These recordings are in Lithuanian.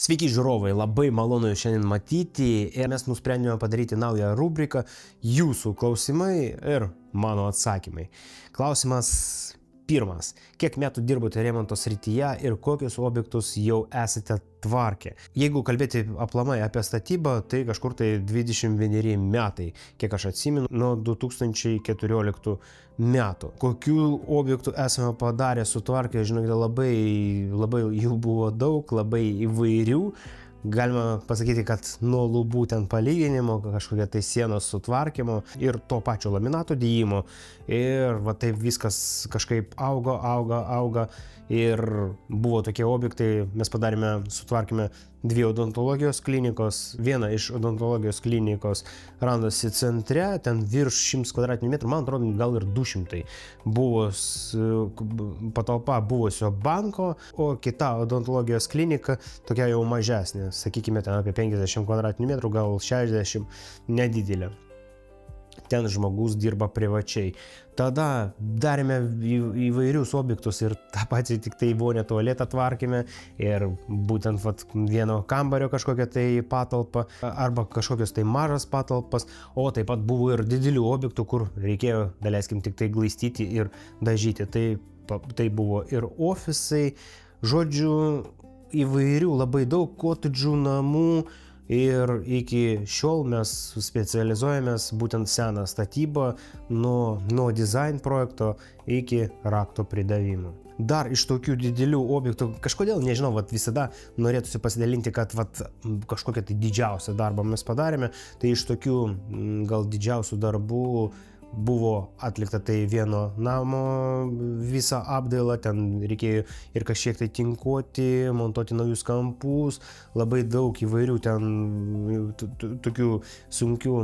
Sveiki žiūrovai, labai malonu jūs šiandien matyti ir mes nusprendėme padaryti naują rubriką Jūsų klausimai ir mano atsakymai. Klausimas pirmas. Kiek metų dirbote remonto srityje ir kokius objektus jau esate tvarkę? Jeigu kalbėti aplamai apie statybą, tai kažkur tai 21 metai, kiek aš atsimenu, nuo 2014 metų. Kokių objektų esame padarę, sutvarkę, žinokite, labai jų buvo daug, labai įvairių. Galima pasakyti, kad nuo lubų ten palyginimo, kažkokia tai sienos sutvarkymo ir to pačio laminato dėjimo. Ir va taip viskas kažkaip auga. Ir buvo tokie objektai, mes padarėme, sutvarkėme 2 odontologijos klinikos. Viena iš odontologijos klinikos randasi centre, ten virš 100 kvadratinių metrų, man atrodo, gal ir 200. Buvo patalpa buvusio banko, o kita odontologijos klinika tokia jau mažesnė, sakykime, ten apie 50 kvadratinių metrų, gal 60, nedidelė. Ten žmogus dirba privačiai. Tada darėme įvairius objektus ir tą patį tik tai vonę tualetą tvarkėme ir būtent vieno kambario kažkokią tai patalpą arba kažkokios tai mažas patalpas, o taip pat buvo ir didelių objektų, kur reikėjo, daleiskim, tik tai glaistyti ir dažyti. Tai buvo ir ofisai, žodžiu, įvairių, labai daug kotedžų, namų. Ir iki šiol mes specializuojamės būtent seną statybą nuo dizain projekto iki rakto pridavimo. Dar iš tokių didelių objektų, kažkodėl, nežinau, visada norėtųsi pasidalinti, kad kažkokią tai didžiausią darbą mes padarėme, tai iš tokių gal didžiausių darbų buvo atlikta tai vieno namo visą apdailą, ten reikėjo ir kažkiek tai tinkuoti, montuoti naujus kampus, labai daug įvairių ten tokių sunkių,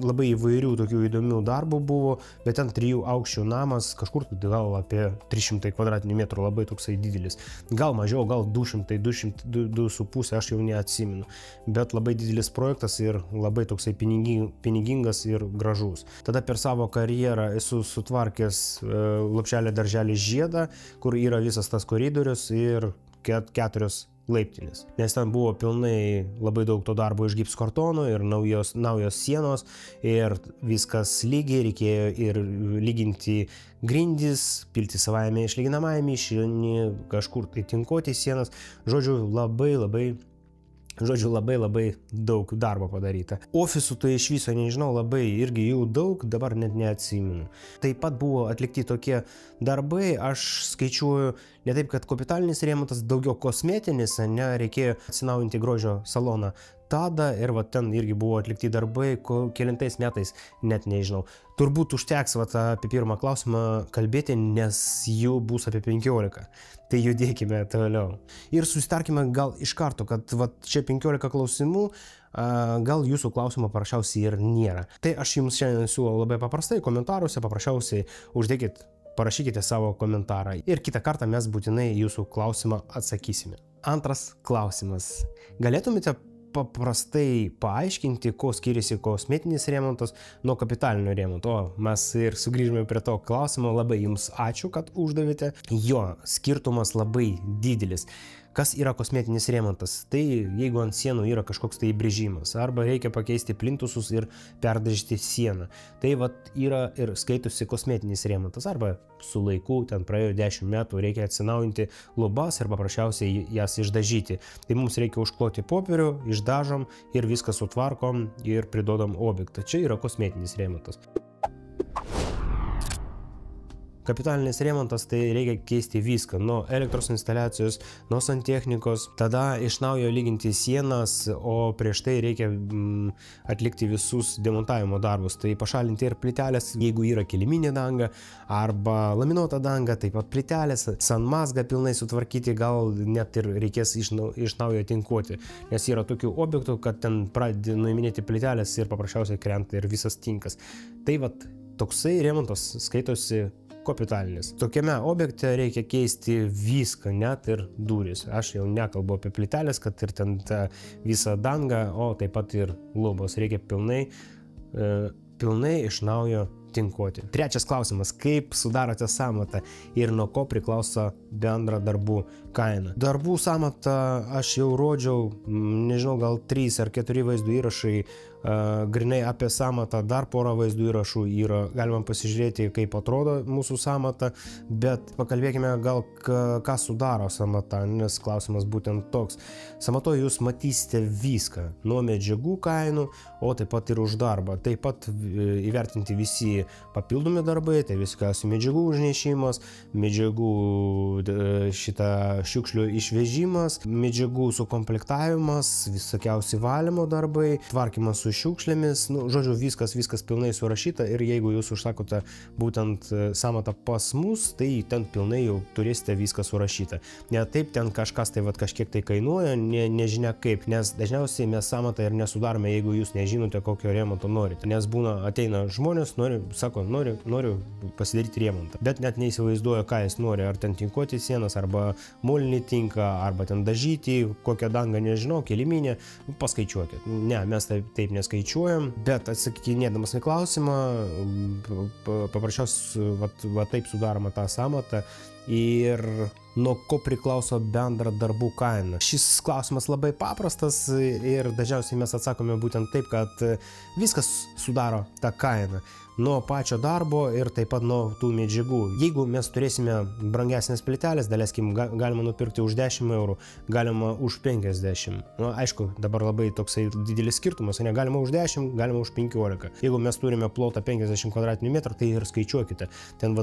labai įvairių tokių įdomių darbų buvo, bet ten 3 aukščių namas, kažkur gal apie 300 kvadratinių metrų, labai toksai didelis. Gal mažiau, gal 200, 2,5, aš jau neatsimenu. Bet labai didelis projektas ir labai toksai pinigingas ir gražus. Tada per savo karjerą esu sutvarkęs lopšelį darželį Žiedą, kur yra visas tas koridorius ir 4 laiptinės. Nes ten buvo pilnai labai daug to darbo iš gipskartono ir naujos sienos ir viskas lygiai, reikėjo ir lyginti grindis, pilti savajame išlyginamąjį mišinį, kažkur tai tinkuoti sienas. Žodžiu, labai daug darbo padaryta. Ofisų tai iš viso nežinau, labai irgi jų daug, dabar net neatsimenu. Taip pat buvo atlikti tokie darbai, aš skaičiuoju ne taip, kad kapitalinis remontas, daugiau kosmetinis, reikėjo atsinaujinti grožio saloną. Tada ir ten irgi buvo atlikti darbai, kelintais metais, net nežinau. Turbūt užteks apie pirmą klausimą kalbėti, nes jų bus apie 15. Tai judėkime toliau. Ir susitarkime gal iš karto, kad čia 15 klausimų, gal jūsų klausimo paprasčiausiai ir nėra. Tai aš jums šiandien siūlau labai paprastai, komentaruose paprasčiausiai parašykite savo komentarą ir kitą kartą mes būtinai jūsų klausimą atsakysime. Antras klausimas. Galėtumėte paprastai paaiškinti, ko skiriasi kosmetinis remontas nuo kapitalinio remonto? Mes ir sugrįžome prie to klausimo, labai jums ačiū, kad uždavėte. Jo, skirtumas labai didelis. Kas yra kosmetinis remontas? Tai jeigu ant sienų yra kažkoks tai įbrėžimas, arba reikia pakeisti plintusus ir perdažyti sieną. Tai yra ir skaitosi kosmetinis remontas, arba su laiku, ten praėjo 10 metų, reikia atsinaujinti lubas ir paprasčiausiai jas išdažyti. Tai mums reikia užkloti popierių, išdažom ir viską sutvarkom ir pridodam objektą. Čia yra kosmetinis remontas. Kapitalinis remontas tai reikia keisti viską, nuo elektros instaliacijos, nuo santechnikos, tada iš naujo lyginti sienas, o prieš tai reikia atlikti visus demontavimo darbus. Tai pašalinti ir plytelės, jeigu yra kiliminė danga, arba laminuota danga, taip pat plytelės, sanmazgą pilnai sutvarkyti, gal net ir reikės iš naujo tinkuoti. Nes yra tokių objektų, kad ten pradedi nuiminėti plytelės ir paprasčiausiai krenta ir visas tinkas. Tai toksai remontas skaitosi kapitalinis. Tokiame objekte reikia keisti viską, net ir duris. Aš jau nekalbu apie plytelės, kad ir ten tą visą dangą, o taip pat ir lubos. Reikia pilnai iš naujo tinkuoti. Trečias klausimas, kaip sudarote sąmatą ir nuo ko priklauso bendra darbų kaina. Darbų sąmatą aš jau rodžiau, nežinau, gal 3 ar 4 vaizdų įrašai, grinai apie sąmatą, dar porą vaizdų įrašų yra, galima pasižiūrėti, kaip atrodo mūsų sąmata, bet pakalbėkime gal, ką sudaro sąmata, nes klausimas būtent toks. Sąmatoje jūs matysite viską, nuo medžiagų kainų, o taip pat ir už darbą. Taip pat įvertinti visi papildomi darbai, tai visokiausių medžiagų užnešimas, medžiagų šiukšlių išvežimas, medžiagų sukomplektavimas, visokiausi valymo darbai, tvarkymas su šiukšlėmis, žodžiu, viskas pilnai surašyta ir jeigu jūs užsakote būtent sąmatą pas mus, tai ten pilnai jau turėsite viską surašyta. Ne taip ten kažkas tai kažkiek tai kainuoja, nežinia kaip, nes dažniausiai mes sąmatą ir nesudarome, jeigu jūs nežinote, kokio remonto norite. Nes būna, ateina žmonės, noriu pasidaryti remontą, bet net neįsivaizduoja, ką jis nori, ar ten tinkuoti sienas, arba molinį tinką, arba ten dažyti, kokią dangą, nežinau, kiliminę, paskaičiuokit. Ne, mes taip neskaičiuojam, bet atsakinėdamas į klausimą, paprasčiausiai taip sudaroma tą sąmatą ir nuo ko priklauso bendra darbų kaina. Šis klausimas labai paprastas ir dažniausiai mes atsakome būtent taip, kad viskas sudaro tą kainą. Nuo pačio darbo ir taip pat nuo tų medžiagų. Jeigu mes turėsime brangesnės plytelės, daleiskim, galima nupirkti už 10 eurų, galima už 50. Aišku, dabar labai toksai didelis skirtumas, ne, galima už 10, galima už 15. Jeigu mes turime plotą 50 kvadratinių metrų, tai ir skaičiuokite. Ten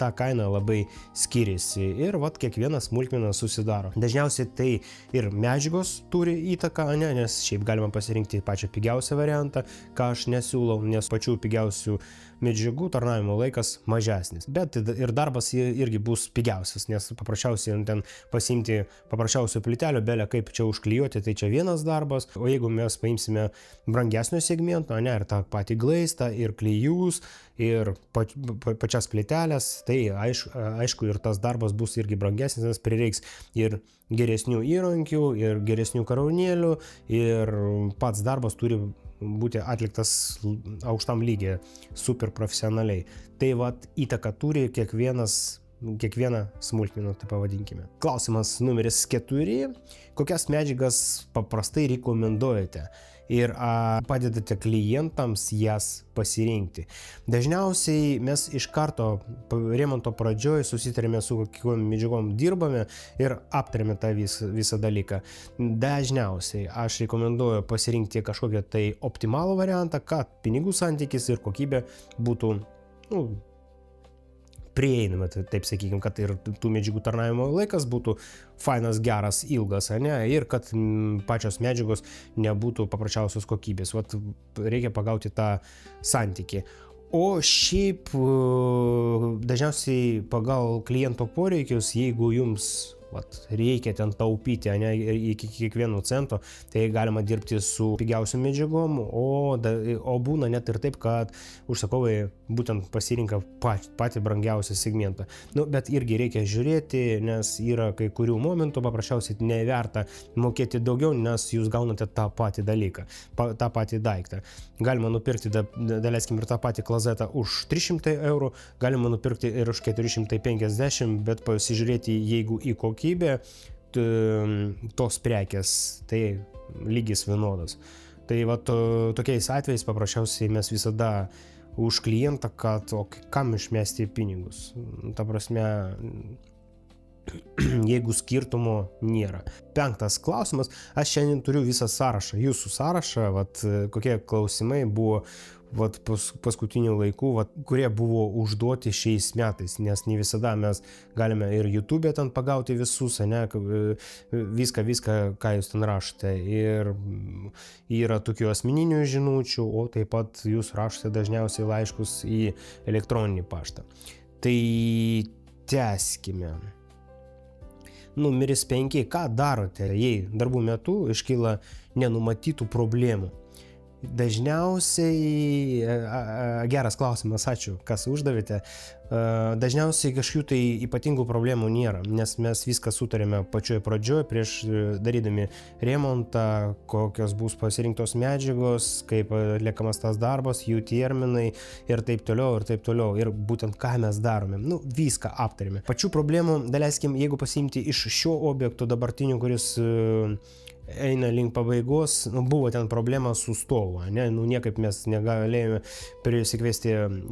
ta kaina labai skiriasi ir kiekviena smulkmena susidaro. Dažniausiai tai ir medžiagos turi įtaką, nes šiaip galima pasirinkti pačią pigiausią variantą, ką aš nesiūlau, nes pačių pigiausių medžiagų tarnavimo laikas mažesnis. Bet ir darbas irgi bus pigiausias, nes paprasčiausiai ten pasiimti paprasčiausių plytelių, belė kaip čia užklijuoti, tai čia vienas darbas, o jeigu mes paimsime brangesnio segmento, ir tą patį glaistą, ir klijus, ir pačias plytelės, tai aišku ir tas darbas bus irgi brangesnis, nes prireiks ir geresnių įrankių, ir geresnių karūnėlių, ir pats darbas turi būti atliktas aukštam lygiai, super profesionaliai. Tai įtaką turi kiekviena smulkmena, tai pavadinkime. Klausimas numeris 4. Kokias medžiagas paprastai rekomenduojate ir padedate klientams jas pasirinkti? Dažniausiai mes iš karto remonto pradžioj susitarėme su kokiom medžiagom dirbame ir aptarėme tą visą dalyką. Dažniausiai aš rekomenduoju pasirinkti kažkokią tai optimalų variantą, kad pinigų santykis ir kokybė būtų prieinama, taip sakykime, kad ir tų medžiagų tarnavimo laikas būtų fainas, geras, ilgas, ir kad pačios medžiagos nebūtų paprasčiausios kokybės. Reikia pagauti tą santykį. O šiaip dažniausiai pagal kliento poreikius, jeigu jums reikia ten taupyti iki kiekvieno cento, tai galima dirbti su pigiausiom medžiagom, o būna net ir taip, kad užsakovai būtent pasirinka patį brangiausią segmentą. Bet irgi reikia žiūrėti, nes yra kai kurių momentų paprasčiausiai neverta mokėti daugiau, nes jūs gaunate tą patį dalyką, tą patį daiktą. Galima nupirkti, daleiskim, ir tą patį klozetą už 300 eurų, galima nupirkti ir už 450, bet pasižiūrėti, jeigu į kokybę tos prekės, tai lygis vienodas. Tai tokiais atvejais paprasčiausiai mes visada už klientą, kad kam išmesti pinigus. Ta prasme, jeigu skirtumo nėra. 5. klausimas. Aš šiandien turiu visą sąrašą, jūsų sąrašą, kokie klausimai buvo paskutinių laikų, kurie buvo užduoti šiais metais, nes ne visada mes galime ir YouTube ten pagauti visus, viską, ką jūs ten rašote. Ir yra tokių asmeninių žinučių, o taip pat jūs rašote dažniausiai laiškus į elektroninį paštą. Tai tęskime. Numeris 5. Ką darote, jei darbų metu iškyla nenumatytų problemų? Dažniausiai, geras klausimas, ačiū, kas uždavėte. Dažniausiai kažkokių tai ypatingų problemų nėra, nes mes viską sutarėme pačioje pradžioje, prieš darydami remontą, kokios bus pasirinktos medžiagos, kaip atliekamas tas darbas, jų terminai ir taip toliau, ir būtent ką mes darome. Nu, viską aptarėme. Pačių problemų, daleiskim, jeigu pasiimti iš šio objekto dabartinių, kuris eina link pabaigos, buvo ten problema su stovu, ne? Niekaip mes negalėjome prisikviesti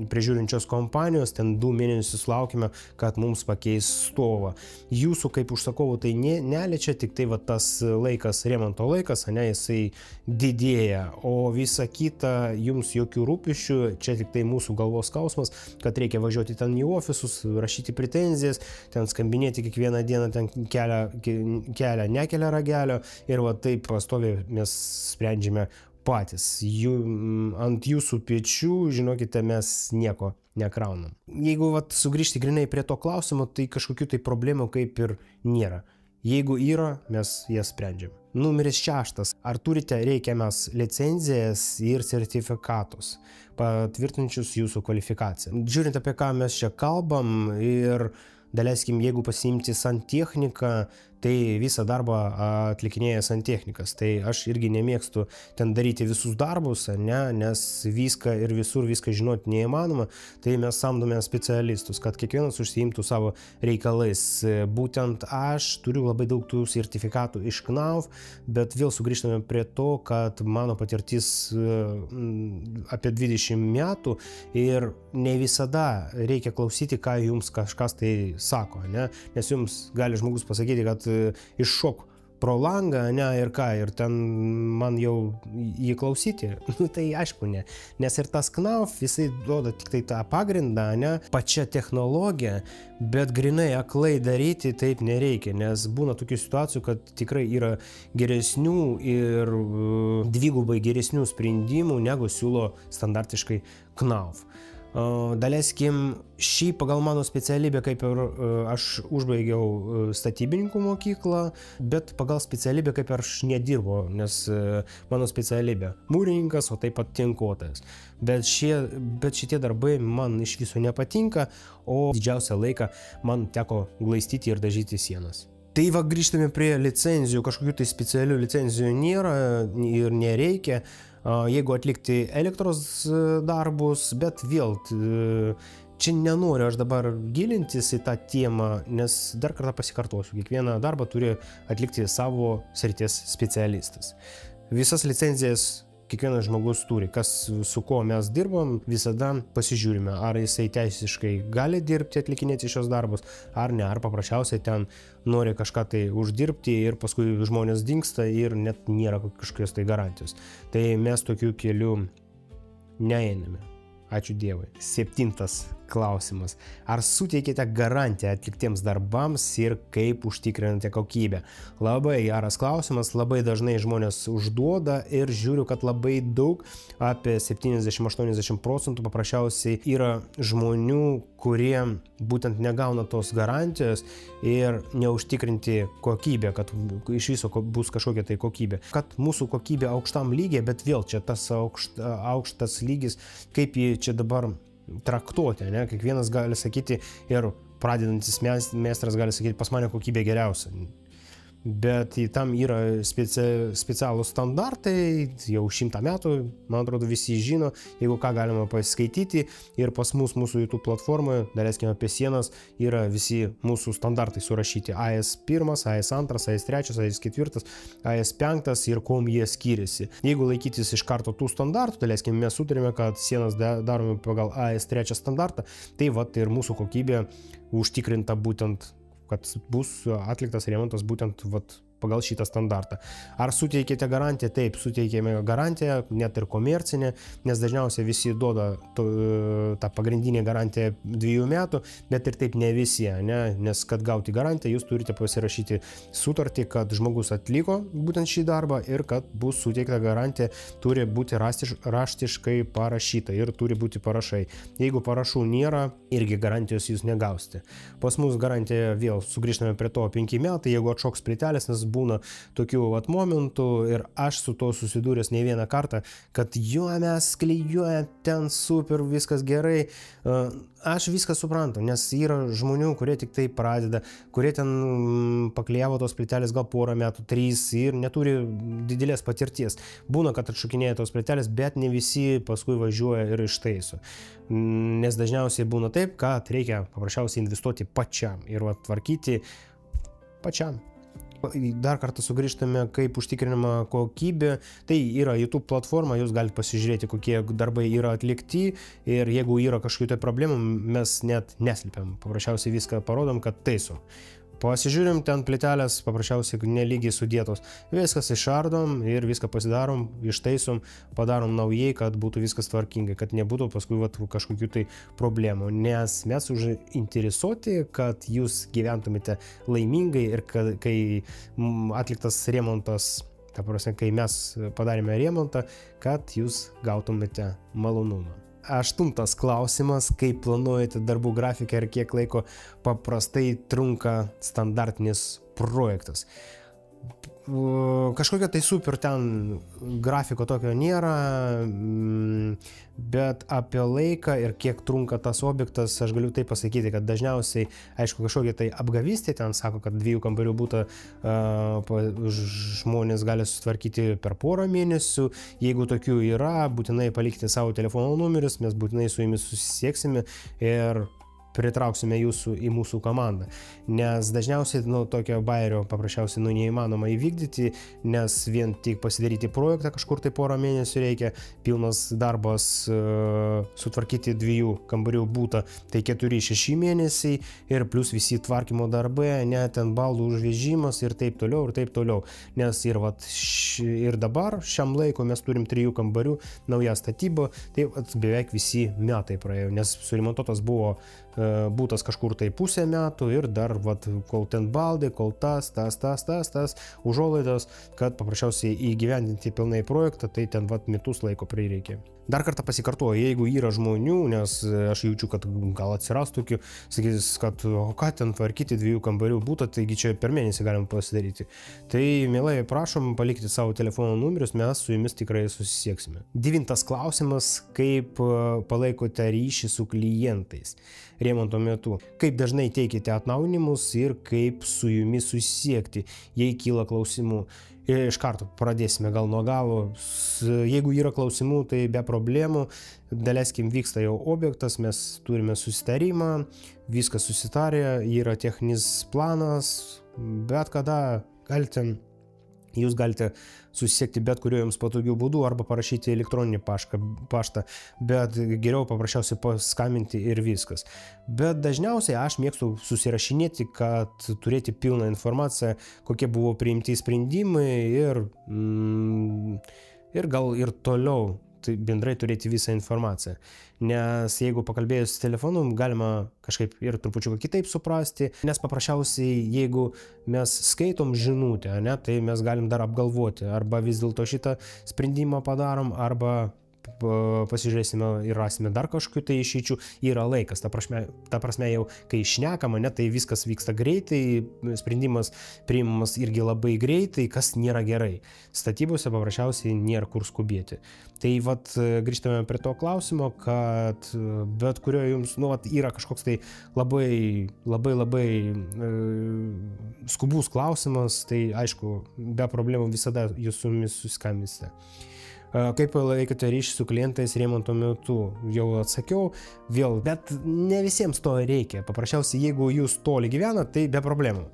prižiūrinčios kompanijos, ten 2 mėnesius laukime, kad mums pakeis stovą. Jūsų kaip užsakovų tai neliečia, tik tai va, tas laikas, remonto laikas, ne, jisai didėja, o visa kita jums jokių rūpesčių, čia tik tai mūsų galvos skausmas, kad reikia važiuoti ten į ofisus, rašyti pretenzijas, ten skambinėti kiekvieną dieną, ten nekelia ragelio ir va taip pastoviai mes sprendžiame patys. Ant jūsų pečių, žinokite, mes nieko nekraunam. Jeigu vat, sugrįžti grinai prie to klausimo, tai kažkokių tai problemų kaip ir nėra. Jeigu yra, mes jas sprendžiam. Numeris 6. Ar turite reikiamas licenzijas ir sertifikatus, patvirtinčius jūsų kvalifikaciją? Žiūrint, apie ką mes čia kalbam ir daleiskim, jeigu pasiimti santechniką, tai visą darbą atlikinėja santechnikas. Tai aš irgi nemėgstu ten daryti visus darbus, ne, nes viską ir visur viską žinoti neįmanoma. Tai mes samdome specialistus, kad kiekvienas užsiimtų savo reikalais. Būtent aš turiu labai daug tų sertifikatų iš KNAUF, bet vėl sugrįžtame prie to, kad mano patirtis apie 20 metų ir ne visada reikia klausyti, ką jums kažkas tai sako, ne? Nes jums gali žmogus pasakyti, kad iššok pro langą, ne, ir ką, ir ten man jau jį klausyti, tai aišku ne, nes ir tas KNAUF, jisai duoda tik tai tą pagrindą, ne, pačią technologiją, bet grinai aklai daryti taip nereikia, nes būna tokių situacijų, kad tikrai yra geresnių ir dvigubai geresnių sprendimų, negu siūlo standartiškai KNAUF. Daleiskim, šį pagal mano specialybę, kaip ir aš užbaigiau statybininkų mokyklą, bet pagal specialybę kaip ir aš nedirbu, nes mano specialybė mūrininkas, o taip pat tinkuotojas. Bet šitie darbai man iš viso nepatinka, o didžiausią laiką man teko glaistyti ir dažyti sienas. Tai va, grįžtame prie licenzijų, kažkokių tai specialių licenzijų nėra ir nereikia. Jeigu atlikti elektros darbus, bet vėl čia nenoriu aš dabar gilintis į tą temą, nes dar kartą pasikartosiu, kiekvieną darbą turi atlikti savo srities specialistas. Visas licenzijas kiekvienas žmogus turi, kas su kuo mes dirbam, visada pasižiūrime, ar jisai teisiškai gali dirbti, atlikinėti šios darbus, ar ne, ar paprasčiausiai ten nori kažką tai uždirbti ir paskui žmonės dingsta ir net nėra kažkokios tai garantijos. Tai mes tokiu keliu neeiname. Ačiū Dievui. 7. klausimas. Ar suteikėte garantiją atliktiems darbams ir kaip užtikrinate kokybę? Labai geras klausimas, labai dažnai žmonės užduoda ir žiūriu, kad labai daug, apie 70–80% paprasčiausiai yra žmonių, kurie būtent negauna tos garantijos ir neužtikrinti kokybę, kad iš viso bus kažkokia tai kokybė. Kad mūsų kokybė aukštam lygiai, bet vėl čia tas aukštas lygis, kaip jį čia dabar traktuoti, ne? Kiekvienas gali sakyti ir pradedantis meistras gali sakyti, pas mane kokybė geriausia. Bet tam yra specialūs standartai, jau 100 metų, man atrodo, visi žino, jeigu ką galima pasiskaityti. Ir pas mūsų YouTube platformoje, daleiskim apie sienas, yra visi mūsų standartai surašyti. AS1, AS2, AS3, AS4, AS5 ir kuom jie skiriasi. Jeigu laikytis iš karto tų standartų, daleiskim, mes sutarėme, kad sienas darome pagal AS3 standartą, tai vat ir mūsų kokybė užtikrinta būtent, kad bus atliktas remontas būtent vat pagal šitą standartą. Ar suteikėte garantiją? Taip, suteikėme garantiją, net ir komercinę, nes dažniausiai visi duoda tą pagrindinę garantiją 2 metų, bet ir taip ne visi, ne? Nes kad gauti garantiją, jūs turite pasirašyti sutartį, kad žmogus atliko būtent šį darbą ir kad bus suteikta garantija, turi būti raštiškai parašyta ir turi būti parašai. Jeigu parašų nėra, irgi garantijos jūs negausite. Pas mus garantija, vėl sugrįžtame prie to, 5 metai, jeigu atšoks plytelės, nes būna tokių vat momentų ir aš su to susidūręs ne vieną kartą, kad jo mes klijuojam ten super, viskas gerai. Aš viską suprantu, nes yra žmonių, kurie tik tai pradeda, kurie ten paklijavo tos plytelės gal porą metų, 3 ir neturi didelės patirties. Būna, kad atšukinėja tos plytelės, bet ne visi paskui važiuoja ir ištaiso. Nes dažniausiai būna taip, kad reikia paprasčiausiai investuoti pačiam ir tvarkyti pačiam. Dar kartą sugrįžtame, kaip užtikrinama kokybė. Tai yra YouTube platforma, jūs galite pasižiūrėti, kokie darbai yra atlikti ir jeigu yra kažkokių tai problemų, mes net neslėpiam. Paprasčiausiai viską parodom, kad taisom. Pasižiūrim, ten plytelės paprasčiausiai nelygiai sudėtos. Viskas išardom ir viską pasidarom, ištaisom, padarom naujai, kad būtų viskas tvarkingai, kad nebūtų paskui kažkokių tai problemų. Nes mes interesuoti, kad jūs gyventumėte laimingai ir kai atliktas remontas, ta prasme, kai mes padarėme remontą, kad jūs gautumėte malonumą. 8 klausimas, kaip planuojate darbų grafiką ir kiek laiko paprastai trunka standartinis projektas. Kažkokio tai super ten grafiko tokio nėra, bet apie laiką ir kiek trunka tas objektas, aš galiu tai pasakyti, kad dažniausiai, aišku, kažkokia tai apgavystė, ten sako, kad 2 kambarių butą žmonės gali sutvarkyti per porą mėnesių. Jeigu tokių yra, būtinai palikite savo telefono numerius, mes būtinai su jumis susisieksime ir pritrauksime jūsų į mūsų komandą. Nes dažniausiai tokio bajerio paprasčiausiai neįmanoma įvykdyti, nes vien tik pasidaryti projektą kažkur tai porą mėnesių reikia, pilnas darbas sutvarkyti 2 kambarių butą, tai 4-6 mėnesiai ir plus visi tvarkymo darbai, net ten baldų užvežimas ir taip toliau ir taip toliau. Nes ir dabar šiam laiko mes turim 3 kambarių, nauja statyba, tai beveik visi metai praėjo, nes suremontuotas buvo būtas kažkur tai pusę metų ir dar kol ten baldai, kol tas, užuolaidos, kad paprasčiausiai įgyvendinti pilnai projektą, tai ten metus laiko prireikė. Dar kartą pasikartuoju, jeigu yra žmonių, nes aš jaučiu, kad gal atsiras tokių, sakys, kad o ką ten tvarkyti 2 kambarių butą, taigi čia per mėnesį galim pasidaryti. Tai mielai prašom, palikite savo telefono numerius, mes su jumis tikrai susisieksime. 9 klausimas, kaip palaikote ryšį su klientais remonto metu, kaip dažnai teikite atnaujinimus ir kaip su jumis susisiekti, jei kyla klausimų. Iš karto pradėsime gal nuo galo. Jeigu yra klausimų, tai be problemų. Daleiskim, vyksta jau objektas, mes turime susitarimą, viskas susitarė, yra techninis planas, bet kada jūs galite susisiekti bet kuriuo jums patogiu būdu arba parašyti elektroninį paštą, bet geriau paprasčiausiai paskambinti ir viskas. Bet dažniausiai aš mėgstu susirašinėti, kad turėti pilną informaciją, kokie buvo priimti sprendimai ir gal ir toliau tai bendrai turėti visą informaciją. Nes jeigu pakalbėjus telefonu, galima kažkaip ir trupučiuką kitaip suprasti, nes paprasčiausiai, jeigu mes skaitom žinutę, tai mes galim dar apgalvoti, arba vis dėlto šitą sprendimą padarom, arba pasižiūrėsime ir rasime dar kažkokių tai išeičių, yra laikas. Ta prasme jau, kai šnekama, tai viskas vyksta greitai, sprendimas priimamas irgi labai greitai, kas nėra gerai. Statybose paprasčiausiai nėra kur skubėti. Tai grįžtame prie to klausimo, kad bet kurio jums, yra kažkoks tai labai skubus klausimas, tai aišku, be problemų visada jūs su mumis suskambinsite. Kaip palaikote ryšį su klientais remonto metu? Jau atsakiau, bet ne visiems to reikia. Paprasčiausiai, jeigu jūs toli gyvenat, tai be problemų.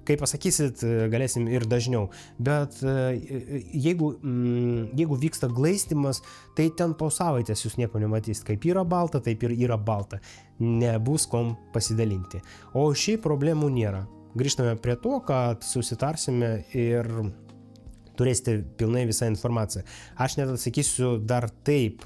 Kai pasakysit, galėsim ir dažniau. Bet jeigu vyksta glaistimas, tai ten po savaitės jūs nieko nematysit. Kaip yra balta, taip ir yra balta. Nebus kom pasidalinti. O šiaip problemų nėra. Grįžtame prie to, kad susitarsime ir turėsite pilnai visą informaciją. Aš net atsakysiu dar taip,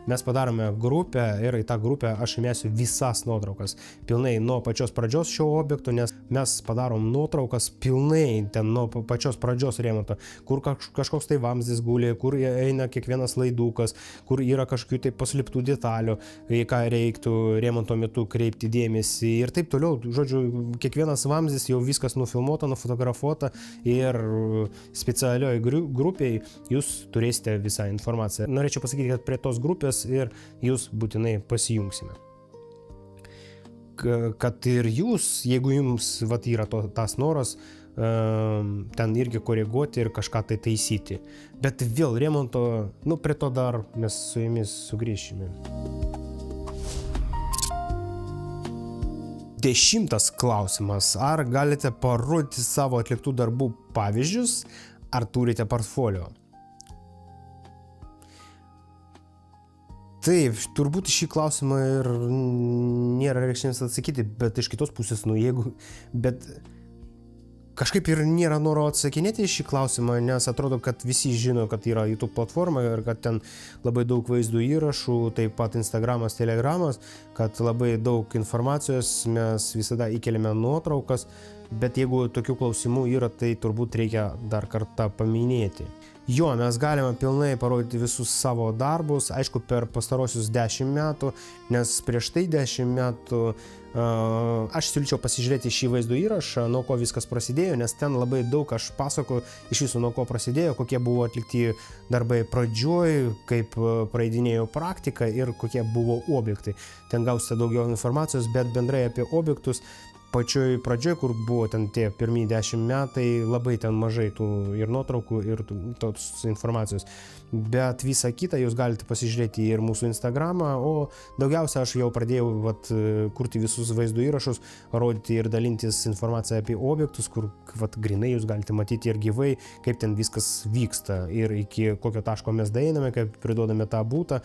mes padarome grupę ir į tą grupę aš įmėsiu visas nuotraukas, pilnai nuo pačios pradžios šio objekto, nes mes padarom nuotraukas pilnai ten nuo pačios pradžios remonto, kur kažkoks tai vamzdis guli, kur eina kiekvienas laidukas, kur yra kažkokių tai paslėptų detalių, į ką reiktų remonto metu kreipti dėmesį ir taip toliau. Žodžiu, kiekvienas vamzdis jau viskas nufilmuota, nufotografuota ir specialioj grupėj jūs turėsite visą informaciją. Norėčiau pasakyti, kad prie tos grupės ir jūs būtinai pasijungsime. Kad ir jūs, jeigu jums yra tas noras, ten irgi koreguoti ir kažką tai taisyti. Bet vėl remonto, prie to dar mes su jumis sugrįšime. 10. klausimas. Ar galite parodyti savo atliktų darbų pavyzdžius, ar turite portfolio? Taip, turbūt šį klausimą ir nėra reikšmės atsakyti, bet iš kitos pusės, bet kažkaip ir nėra noro atsakinėti šį klausimą, nes atrodo, kad visi žino, kad yra YouTube platforma ir kad ten labai daug vaizdų įrašų, taip pat Instagramas, Telegramas, kad labai daug informacijos, mes visada įkeliame nuotraukas, bet jeigu tokių klausimų yra, tai turbūt reikia dar kartą paminėti. Jo, mes galime pilnai parodyti visus savo darbus, aišku, per pastarosius 10 metų, nes prieš tai 10 metų aš siūlyčiau pasižiūrėti šį vaizdo įrašą, nuo ko viskas prasidėjo, nes ten labai daug aš pasakoju iš viso, nuo ko prasidėjo, kokie buvo atlikti darbai pradžioj, kaip praeidinėjo praktika ir kokie buvo objektai. Ten gausite daugiau informacijos, bet bendrai apie objektus pačioj pradžioj, kur buvo ten tie pirmieji 10 metai, labai ten mažai tų ir nuotraukų, ir tos informacijos. Bet visą kitą jūs galite pasižiūrėti ir mūsų Instagramą, o daugiausia aš jau pradėjau kurti visus vaizdo įrašus, rodyti ir dalintis informaciją apie objektus, kur grinai jūs galite matyti ir gyvai, kaip ten viskas vyksta ir iki kokio taško mes daeiname, kaip priduodame tą būtą,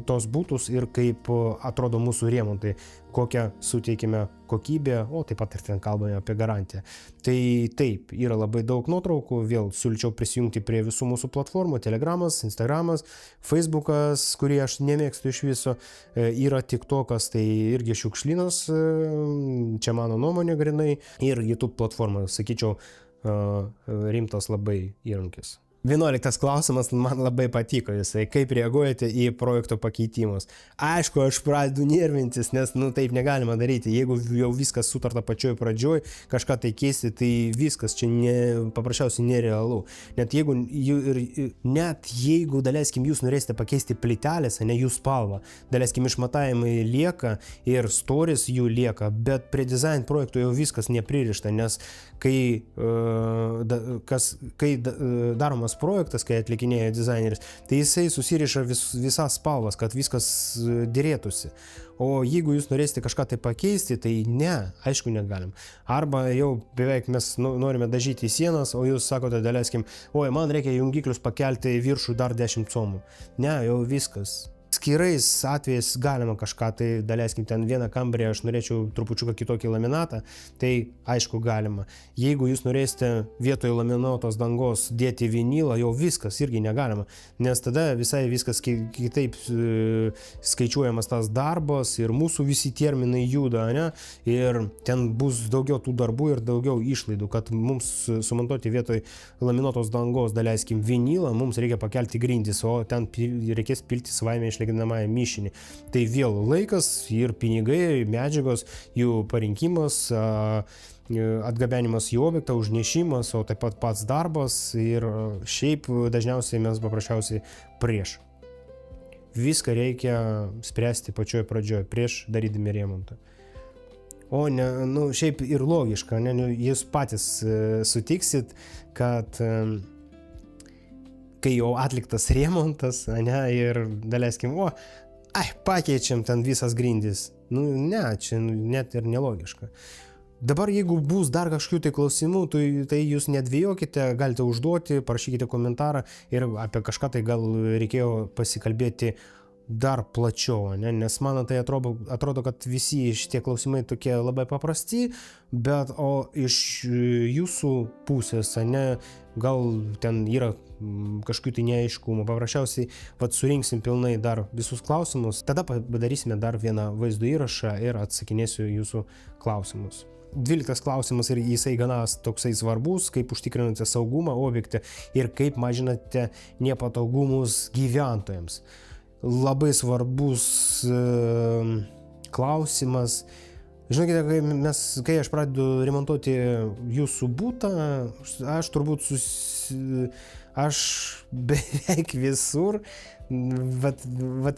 tos būtus ir kaip atrodo mūsų remontai, kokią suteikime kokybę, o taip pat ir ten kalbame apie garantiją. Tai taip, yra labai daug nuotraukų, vėl siūlyčiau prisijungti prie visų mūsų platformų, Telegramas, Instagramas, Facebookas, kurį aš nemėgstu iš viso, yra TikTokas, tai irgi šiukšlynas, čia mano nuomonė grinai, ir YouTube platforma, sakyčiau, rimtas labai įrankis. 11. klausimas, man labai patiko jisai, kaip reaguojate į projekto pakeitimus. Aišku, aš pradedu nervintis, nes taip negalima daryti. Jeigu jau viskas sutarta pačioj pradžioj, kažką tai keisti, tai viskas čia paprasčiausiai nerealu. Net jeigu daleiskim, jūs norėsite pakeisti plytelės, ne jų spalvą, daleiskim, išmatavimai lieka ir storis jų lieka, bet prie design projektų jau viskas nepririšta, nes kai daromas projektas, kai atlikinėja dizaineris, tai jisai susiriša visas spalvas, kad viskas dėrėtųsi. O jeigu jūs norėsite kažką tai pakeisti, tai ne, aišku, negalim. Arba jau beveik mes norime dažyti sienas, o jūs sakote, daleiskim, oi, man reikia jungiklius pakelti į viršų dar 10 comų. Ne, jau viskas. Skirais atvejais galima kažką, tai daleiskim ten vieną kambarį, aš norėčiau trupučiuką kitokį laminatą, tai aišku galima. Jeigu jūs norėsite vietoj laminuotos dangos dėti vinilą, jau viskas irgi negalima, nes tada visai viskas kitaip skaičiuojamas tas darbas ir mūsų visi terminai juda, ne? Ir ten bus daugiau tų darbų ir daugiau išlaidų, kad mums sumontuoti vietoj laminuotos dangos, daleiskim vinilą, mums reikia pakelti grindis, o ten reikės pilti savaime išlyginamąją mišinį. Tai vėl laikas ir pinigai, medžiagos, jų parinkimas, atgabenimas į objektą, užnešimas, o taip pat pats darbas ir šiaip dažniausiai mes paprasčiausiai prieš. Viską reikia spręsti pačioj pradžioj, prieš darydami remontą. O ne, šiaip ir logiška, ne, jūs patys sutiksit, kad kai jau atliktas remontas, ne, ir daleiskim, pakeičiam ten visas grindis. Ne, čia net ir nelogiška. Dabar jeigu bus dar kažkokių tai klausimų, tai jūs nedvėjokite, galite užduoti, parašykite komentarą ir apie kažką tai gal reikėjo pasikalbėti dar plačiau, ne? Nes man tai atrodo, kad visi šitie klausimai tokie labai paprasti, bet o iš jūsų pusės, ne, gal ten yra kažkokių tai neaiškumų, paprasčiausiai surinksim pilnai dar visus klausimus, tada padarysime dar vieną vaizdo įrašą ir atsakinėsiu jūsų klausimus. 12 klausimas ir jisai gana toksai svarbus, kaip užtikrinate saugumą objekte ir kaip mažinate nepatogumus gyventojams. Labai svarbus klausimas. Žinokite, kai aš pradedu remontuoti jūsų butą, aš beveik visur,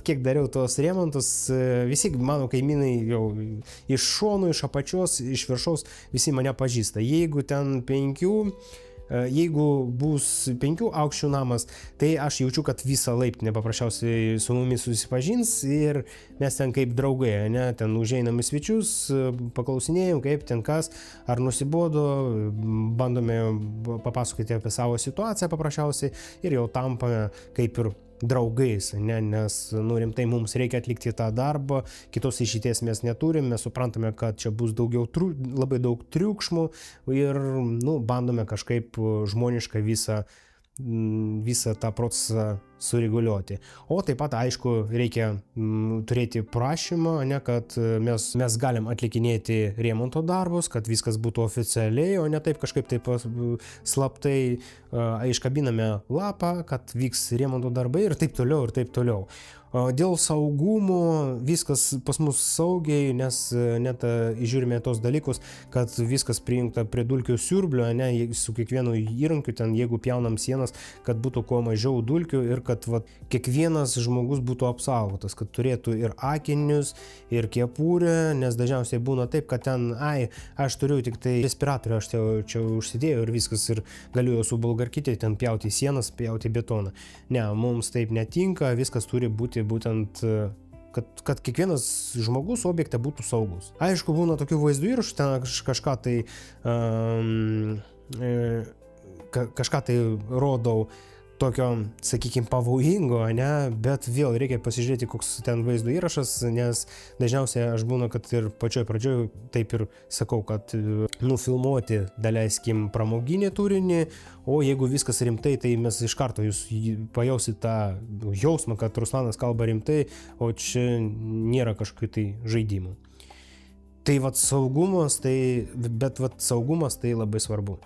kiek dariau tos remontus, visi mano kaimynai jau iš šonų, iš apačios, iš viršaus, visi mane pažįsta. Jeigu bus 5 aukščių namas, tai aš jaučiu, kad visą laiptinę paprasčiausiai su mumis susipažins ir mes ten kaip draugai, ne, ten užeinam į svečius, paklausinėjom, kaip ten kas, ar nusibodo, bandome papasakoti apie savo situaciją paprasčiausiai ir jau tampame kaip ir draugais, ne, nes rimtai mums reikia atlikti tą darbą, kitos išeities mes neturim, mes suprantame, kad čia bus labai daug triukšmų ir bandome kažkaip žmoniškai visą tą procesą sureguliuoti. O taip pat, aišku, reikia turėti prašymą, ne, kad mes galim atlikinėti remonto darbus, kad viskas būtų oficialiai, o ne taip kažkaip taip slaptai iškabiname lapą, kad vyks remonto darbai ir taip toliau, ir taip toliau. Dėl saugumo viskas pas mus saugiai, nes net žiūrime tos dalykus, kad viskas prijungta prie dulkių siurblio, ne, su kiekvienu įrankiu, ten jeigu pjaunam sienas, kad būtų kuo mažiau dulkių ir kad kiekvienas žmogus būtų apsaugotas, kad turėtų ir akinius, ir kepurę, nes dažniausiai būna taip, kad ten, aš turiu tik tai respiratorių, aš čia užsidėjau ir viskas, ir galiu jau su bulgarkite ten pjauti sienas, pjauti betoną. Ne, mums taip netinka, viskas turi būti būtent, kad kiekvienas žmogus objekte būtų saugus. Aišku, būna tokių vaizdų įrašų, ten kažką tai rodau tokio, sakykime, pavojingo, ne, bet vėl reikia pasižiūrėti, koks ten vaizdo įrašas, nes dažniausiai aš būna, kad ir pačioj pradžioj taip ir sakau, kad nufilmuoti, daleiskim, pramoginį turinį, o jeigu viskas rimtai, tai mes iš karto jūs pajausit tą jausmą, kad Ruslanas kalba rimtai, o čia nėra kažkokių tai žaidimų. Tai saugumas, saugumas tai labai svarbu.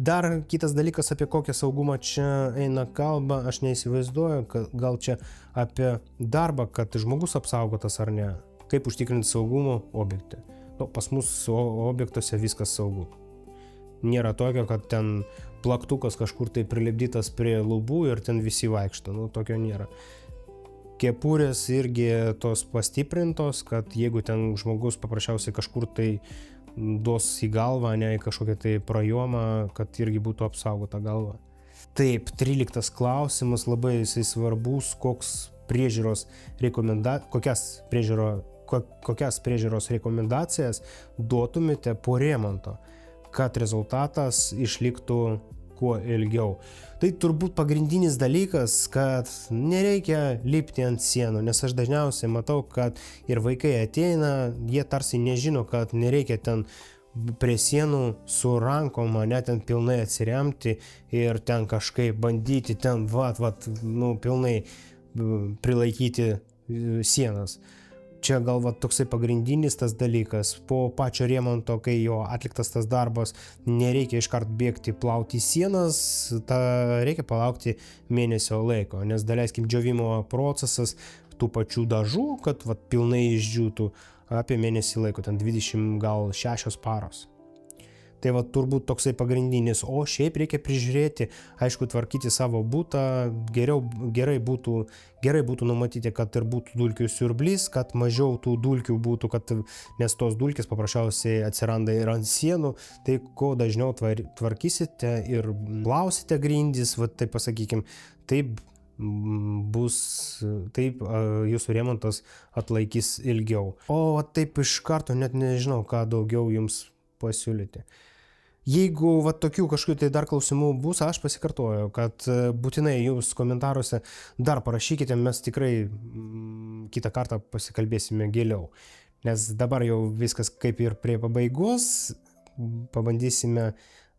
Dar kitas dalykas, apie kokią saugumą čia eina kalba, aš neįsivaizduoju, gal čia apie darbą, kad žmogus apsaugotas ar ne, kaip užtikrinti saugumo objekte. Pas mus objektuose viskas saugu. Nėra tokio, kad ten plaktukas kažkur tai prilipdytas prie lubų ir ten visi vaikšto, tokio nėra. Kepurės irgi tos pastiprintos, kad jeigu ten žmogus paprasčiausiai kažkur tai duos į galvą, ne į kažkokią tai prajomą, kad irgi būtų apsaugota galva. Taip, 13 klausimas, labai jisai svarbus, kokias priežiūros rekomendacijas duotumėte po remonto, kad rezultatas išliktų kuo ilgiau. Tai turbūt pagrindinis dalykas, kad nereikia lipti ant sienų, nes aš dažniausiai matau, kad ir vaikai ateina, jie tarsi nežino, kad nereikia ten prie sienų su rankom, net ten pilnai atsiremti ir ten kažkaip bandyti ten pilnai prilaikyti sienas. Čia gal toksai pagrindinis tas dalykas, po pačio remonto, kai jo atliktas tas darbas, nereikia iškart bėgti plauti sienas, reikia palaukti mėnesio laiko, nes daleiskim džiovimo procesas tų pačių dažų, kad pilnai išdžiūtų, apie mėnesį laiko, ten 26 paros. Tai turbūt toksai pagrindinis, o šiaip reikia prižiūrėti, aišku, tvarkyti savo butą, gerai būtų numatyti, kad ir būtų dulkių siurblys, kad mažiau tų dulkių būtų, nes tos dulkės paprasčiausiai atsiranda ir ant sienų, tai kuo dažniau tvarkysite ir plausite grindis, taip pasakykim, taip jūsų remontas atlaikys ilgiau. O taip iš karto net nežinau, ką daugiau jums pasiūlyti. Jeigu tokių kažkokių tai dar klausimų bus, aš pasikartoju, kad būtinai jūs komentaruose dar parašykite, mes tikrai kitą kartą pasikalbėsime giliau. Nes dabar jau viskas kaip ir prie pabaigos, pabandysime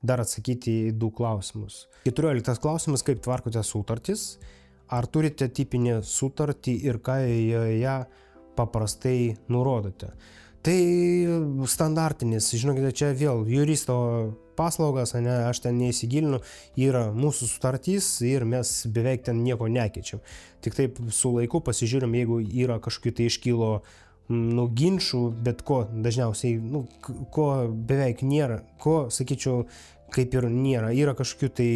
dar atsakyti į 2 klausimus. 14 klausimas, kaip tvarkote sutartis, ar turite tipinę sutartį ir ką joje paprastai nurodote. Tai standartinis, žinokite, čia vėl juristo paslaugas, aš ten neįsigilinu, yra mūsų sutartys ir mes beveik ten nieko nekeičiam. Tik taip su laiku pasižiūrim, jeigu yra kažkokių tai iškilo ginčių, bet ko dažniausiai, ko beveik nėra, ko, sakyčiau, kaip ir nėra. Yra kažkokių tai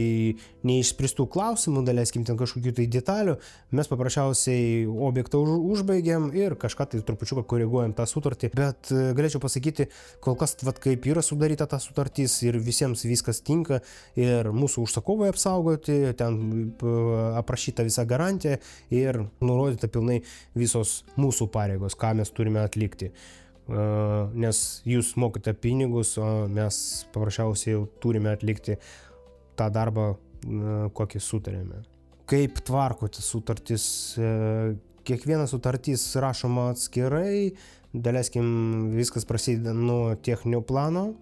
neišspręstų klausimų, daleiskim ten kažkokių tai detalių, mes paprasčiausiai objektą užbaigiam ir kažką tai trupučiuką koreguojam tą sutartį, bet galėčiau pasakyti, kol kas kaip yra sudaryta ta sutartis ir visiems viskas tinka ir mūsų užsakovai apsaugoti, ten aprašyta visa garantija ir nurodyta pilnai visos mūsų pareigos, ką mes turime atlikti. Nes jūs mokate pinigus, o mes paprasčiausiai jau turime atlikti tą darbą, kokį sutarėme. Kaip tvarkote sutartis? Kiekviena sutartis rašoma atskirai, daleiskim, viskas prasideda nuo techninio plano,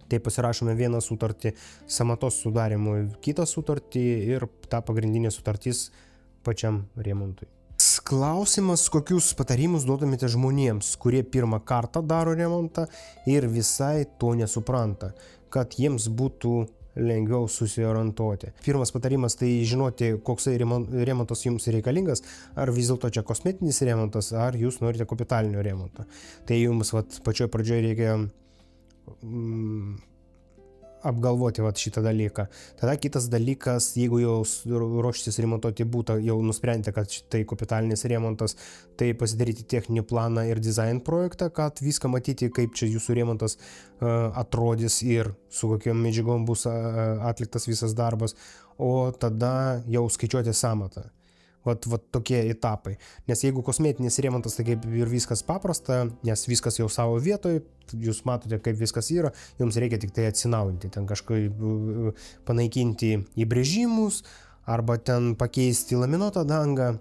tai pasirašome vieną sutartį sąmatos sudarimui, kitą sutartį ir tą pagrindinę sutartis pačiam remontui. Klausimas, kokius patarimus duotumėte žmonėms, kurie pirmą kartą daro remontą ir visai to nesupranta, kad jiems būtų lengviau susiorientuoti. Pirmas patarimas tai žinoti, koksai remontas jums reikalingas, ar vis dėlto čia kosmetinis remontas, ar jūs norite kapitalinio remonto. Tai jums pačioj pradžioje reikia apgalvoti šitą dalyką. Tada kitas dalykas, jeigu jau ruoštis remontuoti būtą, jau nusprendėte, kad tai kapitalinis remontas, tai pasidaryti techninį planą ir dizain projektą, kad viską matyti, kaip čia jūsų remontas atrodys ir su kokiom medžiagom bus atliktas visas darbas, o tada jau skaičiuoti sąmatą. Vat tokie etapai. Nes jeigu kosmetinis remontas, tai kaip ir viskas paprasta, nes viskas jau savo vietoje, jūs matote, kaip viskas yra, jums reikia tik tai atsinaujinti, ten kažkaip panaikinti įbrėžimus, arba ten pakeisti laminuotą dangą.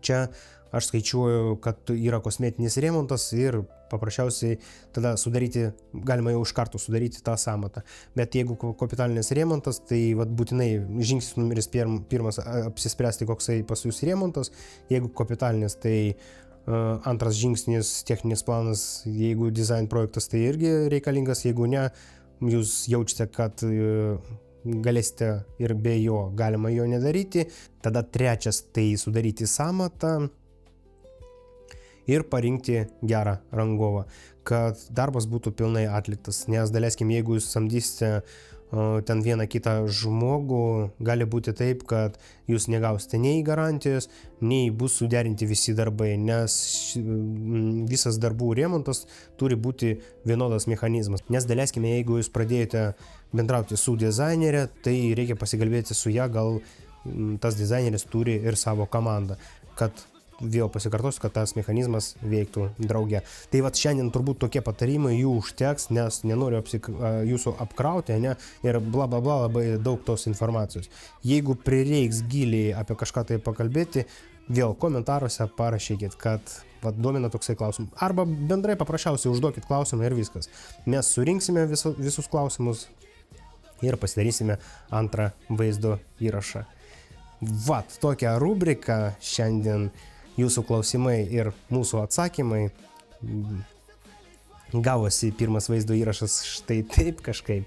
Čia aš skaičiuoju, kad yra kosmetinis remontas ir paprasčiausiai tada galima jau iš karto sudaryti tą sąmatą. Bet jeigu kapitalinis remontas, tai būtinai žingsnis numeris pirmas apsispręsti, koksai pas jūs remontas. Jeigu kapitalinis, tai antras žingsnis techninis planas, jeigu design projektas, tai irgi reikalingas, jeigu ne, jūs jaučiate, kad galėsite ir be jo, galima jo nedaryti. Tada trečias, tai sudaryti sąmatą ir parinkti gerą rangovą, kad darbas būtų pilnai atliktas. Nes daleiskim, jeigu jūs samdysite ten vieną kitą žmogų, gali būti taip, kad jūs negausite nei garantijos, nei bus suderinti visi darbai, nes visas darbų remontas turi būti vienodas mechanizmas. Nes daleiskim, jeigu jūs pradėjote bendrauti su dizainerė, tai reikia pasikalbėti su ją, gal tas dizaineris turi ir savo komandą, kad vėl pasikartosiu, kad tas mechanizmas veiktų drauge. Tai šiandien turbūt tokie patarimai, jų užteks, nes nenoriu jūsų apkrauti, ir bla bla bla labai daug tos informacijos. Jeigu prireiks giliai apie kažką tai pakalbėti, vėl komentaruose parašykit, kad domina toksai klausimas. Arba bendrai paprasčiausiai užduokit klausimą ir viskas. Mes surinksime visus klausimus ir pasidarysime antrą vaizdo įrašą. Tokia rubrika šiandien. Jūsų klausimai ir mūsų atsakymai. Gavosi pirmas vaizdo įrašas štai taip kažkaip.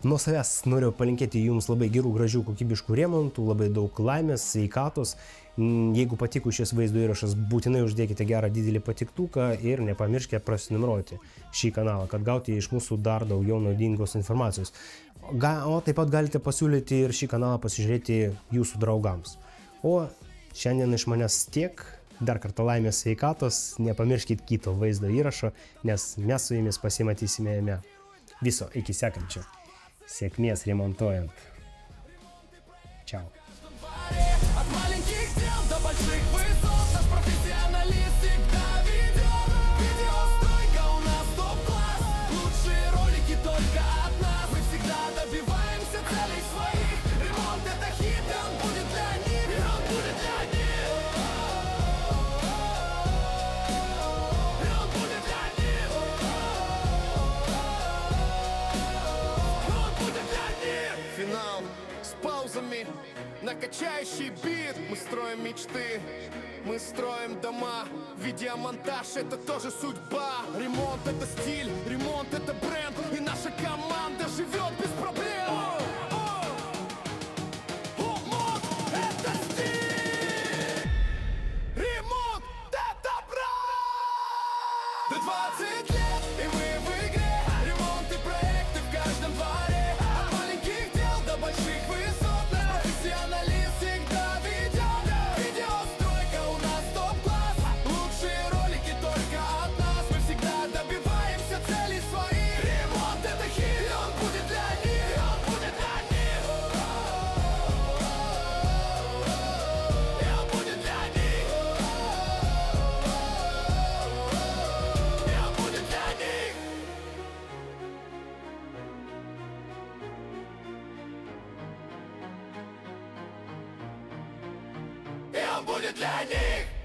Nuo savęs noriu palinkėti jums labai gerų, gražių, kokybiškų remontų, labai daug laimės, sveikatos. Jeigu patiko šis vaizdo įrašas, būtinai uždėkite gerą didelį patiktuką ir nepamirškite prasinumeruoti šį kanalą, kad gauti iš mūsų dar daugiau naudingos informacijos. O taip pat galite pasiūlyti ir šį kanalą pasižiūrėti jūsų draugams. O šiandien iš manęs tiek, dar kartą laimės, sveikatos, nepamirškit kito vaizdo įrašo, nes mes su jumis pasimatysime jame. Viso, iki sekančio. Sėkmės remontuojant. Čiau. колесами на качающий бит. Мы строим мечты, мы строим дома. Видеомонтаж — это тоже судьба. Ремонт — это стиль, ремонт — это бренд. И наша команда живет без проблем. Ремонт — это стиль, ремонт — это бренд. 20 лет, и мы в игре. Ремонт и проекты в каждом дворе. От маленьких дел до больших высот. Наш профессионализм всегда ведет. Видеостройка у нас топ-класс. Лучшие ролики только от нас. Мы всегда добиваемся целей своих. Ремонт — это хит, и он будет для них, и он будет для них. И он будет для них. И он будет для них. И он будет для них.